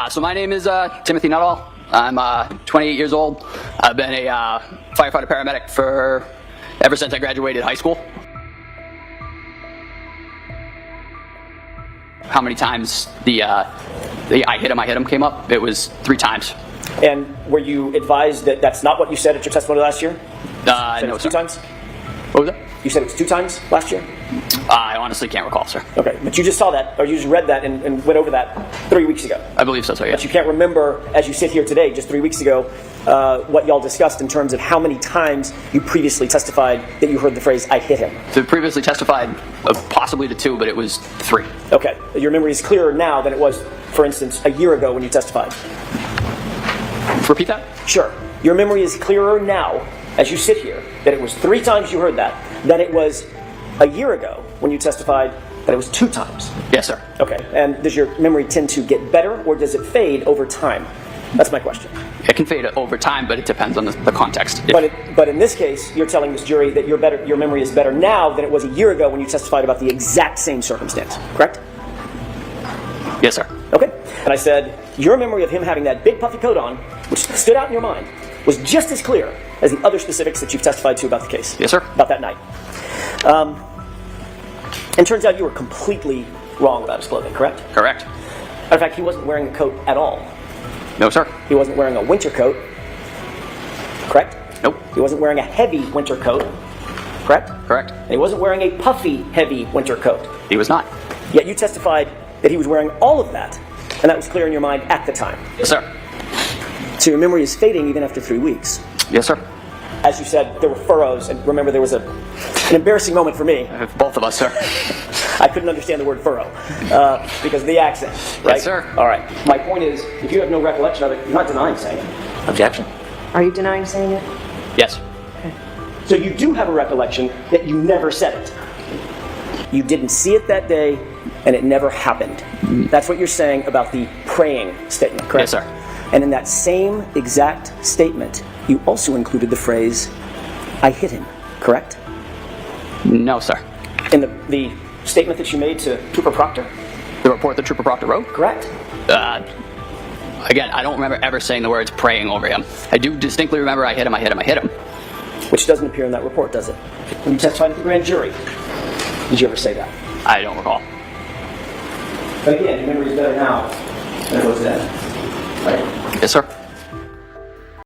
So my name is Timothy Nuttall. I'm 28 years old. I've been a firefighter paramedic ever since I graduated high school. How many times the I hit him came up? It was 3 times. And were you advised that that's not what you said at your testimony last year? No, sir. 2 times? What was that? You said it was 2 times last year? I honestly can't recall, sir. Okay, but you just saw that, or you just read that and went over that 3 weeks ago. I believe so, sir, yeah. But you can't remember, as you sit here today, just 3 weeks ago, what y'all discussed in terms of how many times you previously testified that you heard the phrase, I hit him. So previously testified possibly to 2, but it was 3. Okay, your memory is clearer now than it was, for instance, a year ago when you testified. Repeat that? Sure. Your memory is clearer now, as you sit here, that it was 3 times you heard that, than it was a year ago when you testified that it was 2 times. Yes, sir. Okay, and does your memory tend to get better, or does it fade over time? That's my question. It can fade over time, but it depends on the context. But in this case, you're telling this jury that your memory is better now than it was a year ago when you testified about the exact same circumstance, correct? Yes, sir. Okay, and I said, your memory of him having that big puffy coat on, which stood out in your mind, was just as clear as the other specifics that you've testified to about the case. Yes, sir. About that night. And turns out you were completely wrong about his clothing, correct? Correct. Matter of fact, he wasn't wearing a coat at all. No, sir. He wasn't wearing a winter coat, correct? Nope. He wasn't wearing a heavy winter coat, correct? Correct. And he wasn't wearing a puffy, heavy winter coat. He was not. Yet you testified that he was wearing all of that, and that was clear in your mind at the time. Yes, sir. So your memory is fading even after 3 weeks. Yes, sir. As you said, there were furrows, and remember there was an embarrassing moment for me. Both of us, sir. I couldn't understand the word furrow because of the accent, right? Yes, sir. All right. My point is, if you have no recollection of it, you're not denying saying it. Objection. Are you denying saying it? Yes. Okay. So you do have a recollection that you never said it. You didn't see it that day, and it never happened. That's what you're saying about the praying statement, correct? Yes, sir. And in that same exact statement, you also included the phrase, I hit him, correct? No, sir. In the statement that you made to Trooper Proctor? The report that Trooper Proctor wrote? Correct. Again, I don't remember ever saying the words praying over him. I do distinctly remember I hit him. Which doesn't appear in that report, does it? When you testified at the grand jury, did you ever say that? I don't recall. But again, your memory is better now than it was then. Right? Yes, sir.